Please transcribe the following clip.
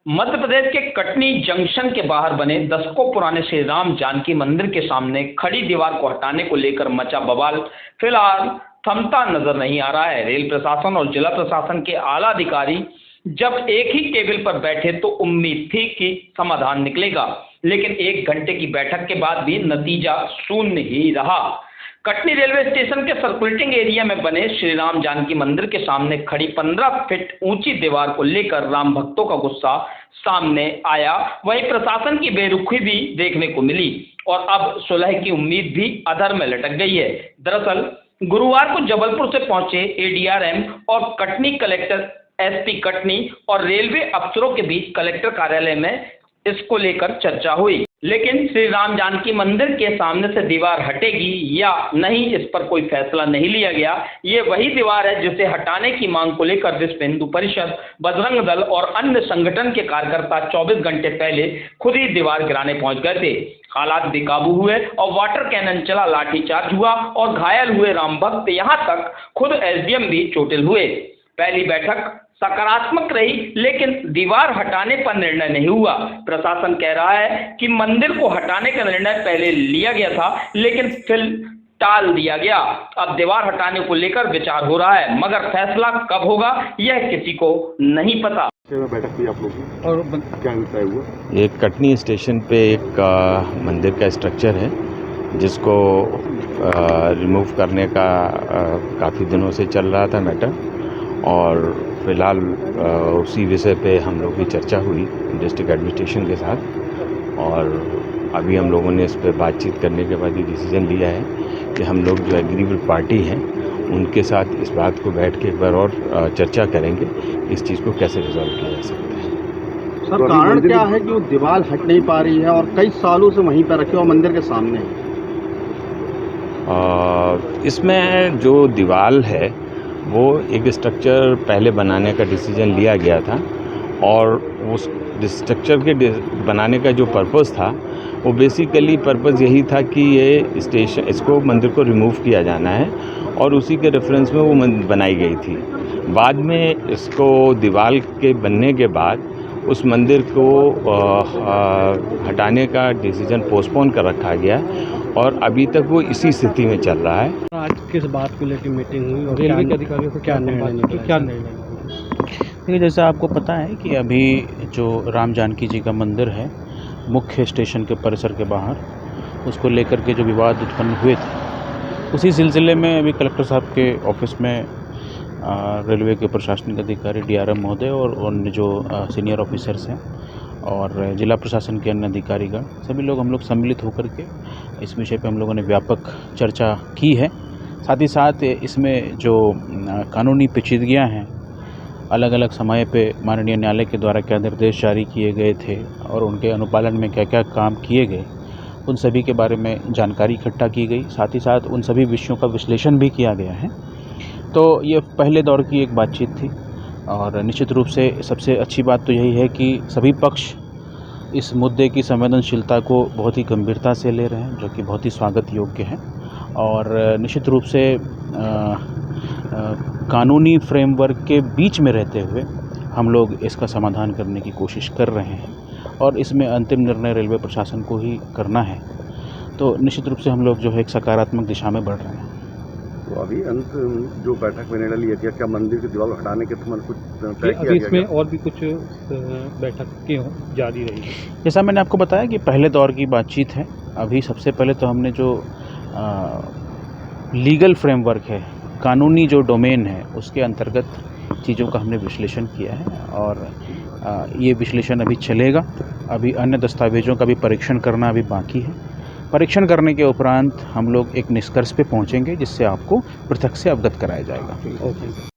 मध्य प्रदेश के कटनी जंक्शन के बाहर बने दशकों पुराने श्री राम जानकी मंदिर के सामने खड़ी दीवार को हटाने को लेकर मचा बवाल फिलहाल थमता नजर नहीं आ रहा है। रेल प्रशासन और जिला प्रशासन के आला अधिकारी जब एक ही टेबल पर बैठे तो उम्मीद थी कि समाधान निकलेगा, लेकिन 1 घंटे की बैठक के बाद भी नतीजा शून्य ही रहा। कटनी रेलवे स्टेशन के सर्कुलेटिंग एरिया में बने श्री राम जानकी मंदिर के सामने खड़ी 15 फीट ऊंची दीवार को लेकर राम भक्तों का गुस्सा सामने आया। वहीं प्रशासन की बेरुखी भी देखने को मिली और अब सुलह की उम्मीद भी अधर में लटक गई है। दरअसल गुरुवार को जबलपुर से पहुंचे एडीआरएम और कटनी कलेक्टर एसपी कटनी और रेलवे अफसरों के बीच कलेक्टर कार्यालय में इसको लेकर चर्चा हुई, लेकिन श्री राम जानकी मंदिर के सामने से दीवार हटेगी या नहीं इस पर कोई फैसला नहीं लिया गया। ये वही दीवार है जिसे हटाने की मांग को लेकर विश्व हिंदू परिषद, बजरंग दल और अन्य संगठन के कार्यकर्ता 24 घंटे पहले खुद ही दीवार गिराने पहुंच गए थे। हालात बेकाबू हुए और वाटर कैनन चला, लाठीचार्ज हुआ और घायल हुए राम भक्त, यहाँ तक खुद एसडीएम भी चोटिल हुए। पहली बैठक सकारात्मक रही, लेकिन दीवार हटाने पर निर्णय नहीं हुआ। प्रशासन कह रहा है कि मंदिर को हटाने का निर्णय पहले लिया गया था, लेकिन फिर टाल दिया गया। अब दीवार हटाने को लेकर विचार हो रहा है, मगर फैसला कब होगा यह किसी को नहीं पता। बैठक की आप लोग और क्या तय हुआ? एक कटनी स्टेशन पे एक मंदिर का स्ट्रक्चर है जिसको रिमूव करने का काफ़ी दिनों से चल रहा था मैटर, और फिलहाल उसी विषय पे हम लोग की चर्चा हुई डिस्ट्रिक्ट एडमिनिस्ट्रेशन के साथ, और अभी हम लोगों ने इस पर बातचीत करने के बाद ये डिसीजन लिया है कि हम लोग जो एग्रीबल पार्टी हैं उनके साथ इस बात को बैठ के एक बार और चर्चा करेंगे इस चीज़ को कैसे रिजॉल्व किया जा सकता है। सर, कारण क्या है कि वो दीवार हट नहीं पा रही है और कई सालों से वहीं पर रखे और मंदिर के सामने इसमें जो दीवार है वो एक स्ट्रक्चर पहले बनाने का डिसीजन लिया गया था, और उस स्ट्रक्चर के बनाने का जो पर्पस था वो बेसिकली पर्पस यही था कि ये स्टेशन इसको मंदिर को रिमूव किया जाना है, और उसी के रेफरेंस में वो बनाई गई थी। बाद में इसको दीवार के बनने के बाद उस मंदिर को हटाने का डिसीजन पोस्टपोन कर रखा गया, और अभी तक वो इसी स्थिति में चल रहा है। आज किस बात को लेकर मीटिंग हुई और रेलवे के अधिकारियों को क्या निर्णय निकला? देखिए, जैसा आपको पता है कि अभी जो राम जानकी जी का मंदिर है मुख्य स्टेशन के परिसर के बाहर, उसको लेकर के जो विवाद उत्पन्न हुए थे, उसी सिलसिले में अभी कलेक्टर साहब के ऑफिस में रेलवे के प्रशासनिक अधिकारी डीआरएम महोदय और अन्य जो सीनियर ऑफिसर्स हैं और जिला प्रशासन के अन्य अधिकारीगण, सभी लोग हम लोग सम्मिलित होकर के इस विषय पे हम लोगों ने व्यापक चर्चा की है। साथ ही साथ इसमें जो कानूनी पेचीदगियाँ हैं, अलग अलग समय पे माननीय न्यायालय के द्वारा क्या निर्देश जारी किए गए थे और उनके अनुपालन में क्या क्या काम किए गए, उन सभी के बारे में जानकारी इकट्ठा की गई। साथ ही साथ उन सभी विषयों का विश्लेषण भी किया गया है। तो ये पहले दौर की एक बातचीत थी, और निश्चित रूप से सबसे अच्छी बात तो यही है कि सभी पक्ष इस मुद्दे की संवेदनशीलता को बहुत ही गंभीरता से ले रहे हैं, जो कि बहुत ही स्वागत योग्य है। और निश्चित रूप से कानूनी फ्रेमवर्क के बीच में रहते हुए हम लोग इसका समाधान करने की कोशिश कर रहे हैं, और इसमें अंतिम निर्णय रेलवे प्रशासन को ही करना है। तो निश्चित रूप से हम लोग जो है एक सकारात्मक दिशा में बढ़ रहे हैं। तो अभी अंत जो बैठक में निर्णय लिया गया, क्या मंदिर की दीवार हटाने के समय कुछ तय किया गया? इसमें और भी कुछ बैठक की जारी रही? जैसा मैंने आपको बताया कि पहले दौर की बातचीत है। अभी सबसे पहले तो हमने जो लीगल फ्रेमवर्क है, कानूनी जो डोमेन है, उसके अंतर्गत चीज़ों का हमने विश्लेषण किया है, और ये विश्लेषण अभी चलेगा। अभी अन्य दस्तावेजों का भी परीक्षण करना अभी बाकी है। परीक्षण करने के उपरांत हम लोग एक निष्कर्ष पे पहुंचेंगे जिससे आपको पृथक से अवगत कराया जाएगा।